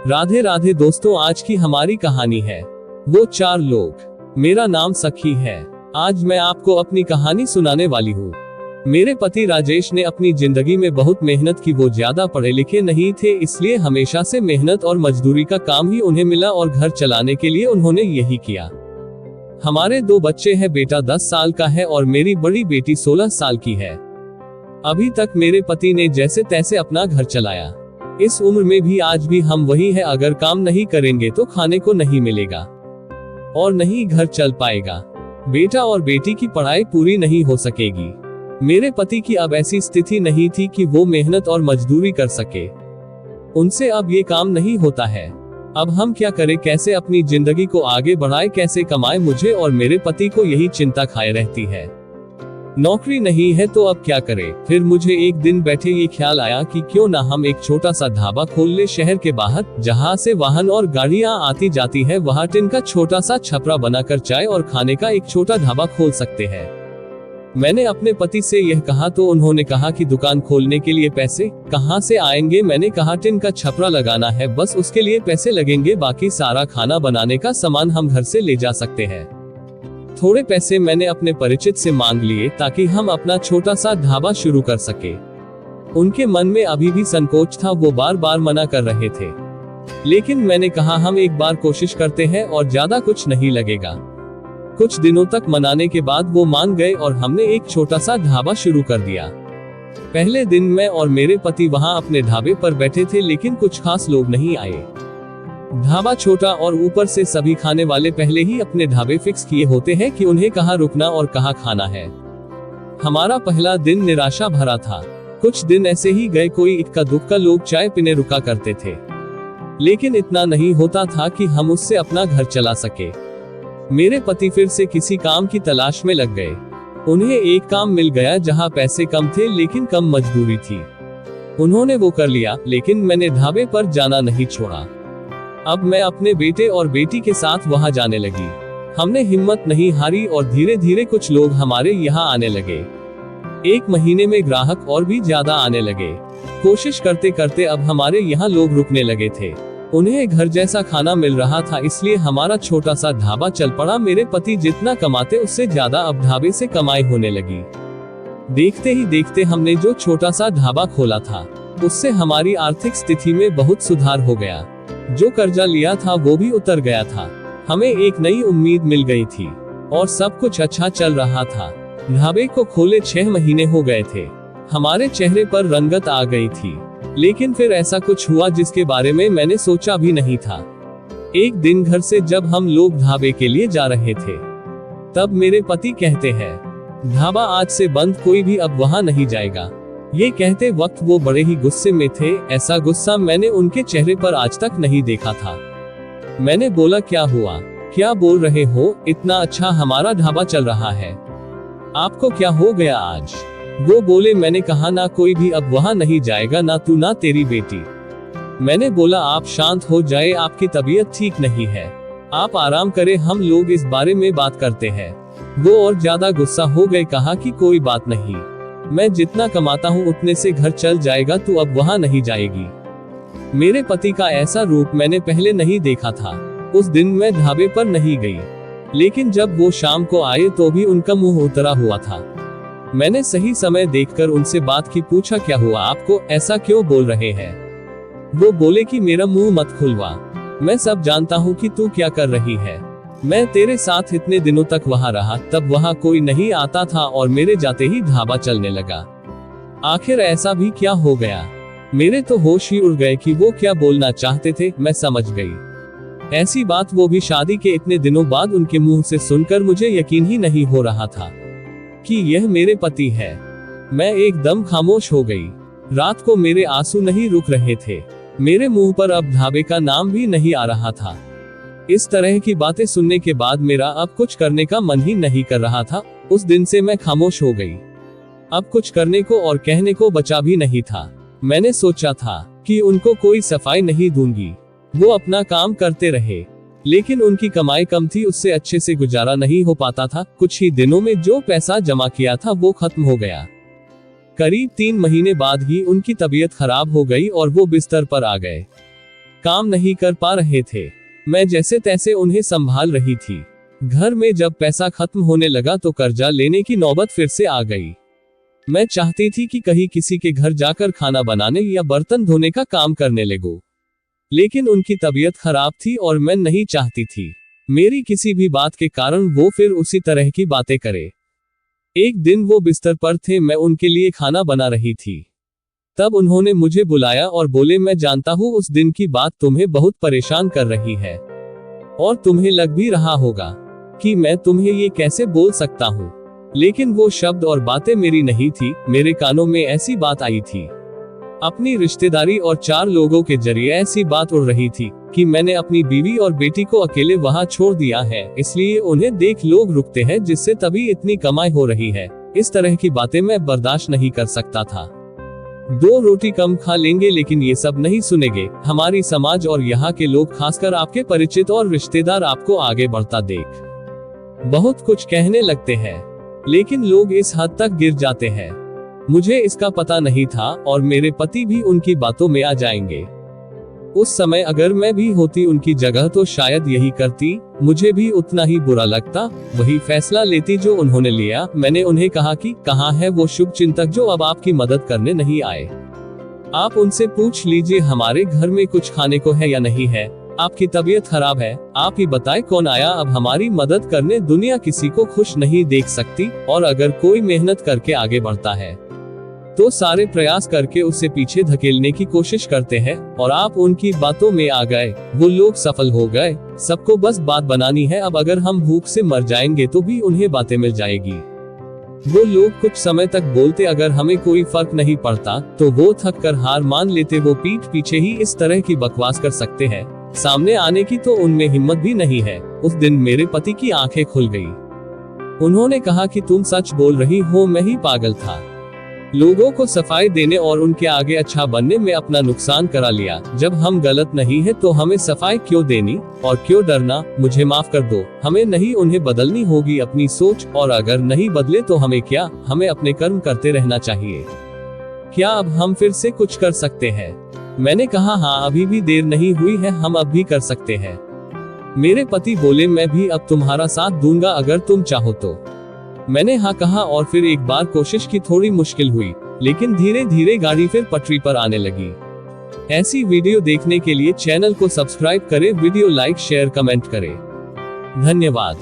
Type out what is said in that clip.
राधे राधे दोस्तों, आज की हमारी कहानी है वो चार लोग। मेरा नाम सखी है। आज मैं आपको अपनी कहानी सुनाने वाली हूँ। मेरे पति राजेश ने अपनी जिंदगी में बहुत मेहनत की। वो ज्यादा पढ़े लिखे नहीं थे, इसलिए हमेशा से मेहनत और मजदूरी का काम ही उन्हें मिला और घर चलाने के लिए उन्होंने यही किया। हमारे 2 बच्चे हैं। बेटा 10 साल का है और मेरी बड़ी बेटी 16 साल की है। अभी तक मेरे पति ने जैसे तैसे अपना घर चलाया। इस उम्र में भी आज भी हम वही है। अगर काम नहीं करेंगे तो खाने को नहीं मिलेगा और नहीं घर चल पाएगा। बेटा और बेटी की पढ़ाई पूरी नहीं हो सकेगी। मेरे पति की अब ऐसी स्थिति नहीं थी कि वो मेहनत और मजदूरी कर सके। उनसे अब ये काम नहीं होता है। अब हम क्या करें, कैसे अपनी जिंदगी को आगे बढ़ाए, कैसे कमाए। मुझे और मेरे पति को यही चिंता खाए रहती है। नौकरी नहीं है तो अब क्या करें। फिर मुझे एक दिन बैठे ये ख्याल आया कि क्यों ना हम एक छोटा सा ढाबा खोल ले शहर के बाहर, जहां से वाहन और गाड़ियां आती जाती है। वहां टिन का छोटा सा छपरा बनाकर चाय और खाने का एक छोटा ढाबा खोल सकते हैं। मैंने अपने पति से यह कहा तो उन्होंने कहा कि दुकान खोलने के लिए पैसे कहां से आएंगे। मैंने कहा टिन का छपरा लगाना है, बस उसके लिए पैसे लगेंगे, बाकी सारा खाना बनाने का सामान हम घर से ले जा सकते हैं। थोड़े पैसे मैंने अपने परिचित से मांग लिए ताकि हम अपना छोटा सा ढाबा शुरू कर सके। उनके मन में अभी भी संकोच था, वो बार बार मना कर रहे थे, लेकिन मैंने कहा हम एक बार कोशिश करते हैं और ज्यादा कुछ नहीं लगेगा। कुछ दिनों तक मनाने के बाद वो मान गए और हमने एक छोटा सा ढाबा शुरू कर दिया। पहले दिन मैं और मेरे पति वहां अपने ढाबे पर बैठे थे, लेकिन कुछ खास लोग नहीं आए। ढाबा छोटा और ऊपर से सभी खाने वाले पहले ही अपने ढाबे फिक्स किए होते हैं कि उन्हें कहाँ रुकना और कहाँ खाना है। हमारा पहला दिन निराशा भरा था। कुछ दिन ऐसे ही गए, कोई इक्का दुक्का लोग चाय पीने रुका करते थे, लेकिन इतना नहीं होता था कि हम उससे अपना घर चला सके। मेरे पति फिर से किसी काम की तलाश में लग गए। उन्हें एक काम मिल गया जहाँ पैसे कम थे लेकिन कम मजदूरी थी। उन्होंने वो कर लिया, लेकिन मैंने ढाबे पर जाना नहीं छोड़ा। अब मैं अपने बेटे और बेटी के साथ वहां जाने लगी। हमने हिम्मत नहीं हारी और धीरे धीरे कुछ लोग हमारे यहाँ आने लगे। 1 महीने में ग्राहक और भी ज्यादा आने लगे। कोशिश करते करते अब हमारे यहाँ लोग रुकने लगे थे। उन्हें घर जैसा खाना मिल रहा था, इसलिए हमारा छोटा सा ढाबा चल पड़ा। मेरे पति जितना कमाते उससे ज्यादा अब ढाबे से कमाई होने लगी। देखते ही देखते हमने जो छोटा सा ढाबा खोला था उससे हमारी आर्थिक स्थिति में बहुत सुधार हो गया। जो कर्जा लिया था वो भी उतर गया था। हमें एक नई उम्मीद मिल गई थी और सब कुछ अच्छा चल रहा था। ढाबे को खोले 6 महीने हो गए थे। हमारे चेहरे पर रंगत आ गई थी, लेकिन फिर ऐसा कुछ हुआ जिसके बारे में मैंने सोचा भी नहीं था। एक दिन घर से जब हम लोग ढाबे के लिए जा रहे थे, तब मेरे पति कहते हैं, ढाबा आज से बंद, कोई भी अब वहां नहीं जाएगा। ये कहते वक्त वो बड़े ही गुस्से में थे। ऐसा गुस्सा मैंने उनके चेहरे पर आज तक नहीं देखा था। मैंने बोला, क्या हुआ, क्या बोल रहे हो, इतना अच्छा हमारा ढाबा चल रहा है, आपको क्या हो गया आज। वो बोले, मैंने कहा ना कोई भी अब वहां नहीं जाएगा, ना तू ना तेरी बेटी। मैंने बोला, आप शांत हो जाए, आपकी तबीयत ठीक नहीं है, आप आराम करें, हम लोग इस बारे में बात करते हैं। वो और ज्यादा गुस्सा हो गए, कहा कि कोई बात नहीं, मैं जितना कमाता हूँ उतने से घर चल जाएगा, तू अब वहां नहीं जाएगी। मेरे पति का ऐसा रूप मैंने पहले नहीं देखा था। उस दिन मैं ढाबे पर नहीं गई, लेकिन जब वो शाम को आए तो भी उनका मुंह उतरा हुआ था। मैंने सही समय देखकर उनसे बात की, पूछा, क्या हुआ आपको, ऐसा क्यों बोल रहे हैं। वो बोले कि मेरा मुंह मत खुलवा, मैं सब जानता हूँ कि तू क्या कर रही है। मैं तेरे साथ इतने दिनों तक वहां रहा, तब वहां कोई नहीं आता था और मेरे जाते ही ढाबा चलने लगा। आखिर ऐसा भी क्या हो गया। मेरे तो होश ही उड़ गए कि वो क्या बोलना चाहते थे। मैं समझ गई। ऐसी बात वो भी शादी के इतने दिनों बाद उनके मुंह से सुनकर मुझे यकीन ही नहीं हो रहा था कि यह मेरे पति है। मैं एकदम खामोश हो गई। रात को मेरे आंसू नहीं रुक रहे थे। मेरे मुंह पर अब ढाबे का नाम भी नहीं आ रहा था। इस तरह की बातें सुनने के बाद मेरा अब कुछ करने का मन ही नहीं कर रहा था। उस दिन से मैं खामोश हो गई। अब कुछ करने को और कहने को बचा भी नहीं था। मैंने सोचा था कि उनको कोई सफाई नहीं दूंगी, वो अपना काम करते रहे, लेकिन उनकी कमाई कम थी, उससे अच्छे से गुजारा नहीं हो पाता था। कुछ ही दिनों में जो पैसा जमा किया था वो खत्म हो गया। करीब 3 महीने बाद ही उनकी तबीयत खराब हो गई और वो बिस्तर पर आ गए। काम नहीं कर पा रहे थे। मैं जैसे तैसे उन्हें संभाल रही थी। घर में जब पैसा खत्म होने लगा तो कर्जा लेने की नौबत फिर से आ गई। मैं चाहती थी कि कहीं किसी के घर जाकर खाना बनाने या बर्तन धोने का काम करने लगूं। लेकिन उनकी तबीयत खराब थी और मैं नहीं चाहती थी मेरी किसी भी बात के कारण वो फिर उसी तरह की बातें करे। एक दिन वो बिस्तर पर थे, मैं उनके लिए खाना बना रही थी। तब उन्होंने मुझे बुलाया और बोले, मैं जानता हूँ उस दिन की बात तुम्हें बहुत परेशान कर रही है और तुम्हें लग भी रहा होगा कि मैं तुम्हें ये कैसे बोल सकता हूँ। लेकिन वो शब्द और बातें मेरी नहीं थी, मेरे कानों में ऐसी बात आई थी। अपनी रिश्तेदारी और 4 लोगों के जरिए ऐसी बात उड़ रही थी कि मैंने अपनी बीवी और बेटी को अकेले वहां छोड़ दिया है, इसलिए उन्हें देख लोग रुकते हैं, जिससे तभी इतनी कमाई हो रही है। इस तरह की बातें मैं बर्दाश्त नहीं कर सकता था। 2 रोटी कम खा लेंगे लेकिन ये सब नहीं सुनेंगे। हमारी समाज और यहाँ के लोग, खासकर आपके परिचित और रिश्तेदार, आपको आगे बढ़ता देख बहुत कुछ कहने लगते हैं, लेकिन लोग इस हद तक गिर जाते हैं। मुझे इसका पता नहीं था और मेरे पति भी उनकी बातों में आ जाएंगे। उस समय अगर मैं भी होती उनकी जगह तो शायद यही करती, मुझे भी उतना ही बुरा लगता, वही फैसला लेती जो उन्होंने लिया। मैंने उन्हें कहा कि कहाँ है वो शुभ चिंतक जो अब आपकी मदद करने नहीं आए। आप उनसे पूछ लीजिए हमारे घर में कुछ खाने को है या नहीं है। आपकी तबीयत खराब है, आप ही बताएं कौन आया अब हमारी मदद करने। दुनिया किसी को खुश नहीं देख सकती और अगर कोई मेहनत करके आगे बढ़ता है तो सारे प्रयास करके उसे पीछे धकेलने की कोशिश करते हैं, और आप उनकी बातों में आ गए। वो लोग सफल हो गए। सबको बस बात बनानी है। अब अगर हम भूख से मर जाएंगे तो भी उन्हें बातें मिल जाएगी। वो लोग कुछ समय तक बोलते, अगर हमें कोई फर्क नहीं पड़ता तो वो थक कर हार मान लेते। वो पीठ पीछे ही इस तरह की बकवास कर सकते हैं, सामने आने की तो उनमें हिम्मत भी नहीं है। उस दिन मेरे पति की आंखें खुल गई। उन्होंने कहा कि तुम सच बोल रही हो, मैं ही पागल था। लोगों को सफाई देने और उनके आगे अच्छा बनने में अपना नुकसान करा लिया। जब हम गलत नहीं है तो हमें सफाई क्यों देनी और क्यों डरना। मुझे माफ कर दो, हमें नहीं उन्हें बदलनी होगी अपनी सोच, और अगर नहीं बदले तो हमें क्या, हमें अपने कर्म करते रहना चाहिए। क्या अब हम फिर से कुछ कर सकते हैं? मैंने कहा हाँ, अभी भी देर नहीं हुई है, हम अब भी कर सकते हैं। मेरे पति बोले, मैं भी अब तुम्हारा साथ दूंगा अगर तुम चाहो तो। मैंने हाँ कहा और फिर एक बार कोशिश की। थोड़ी मुश्किल हुई लेकिन धीरे धीरे गाड़ी फिर पटरी पर आने लगी। ऐसी वीडियो देखने के लिए चैनल को सब्सक्राइब करें, वीडियो लाइक शेयर कमेंट करें। धन्यवाद।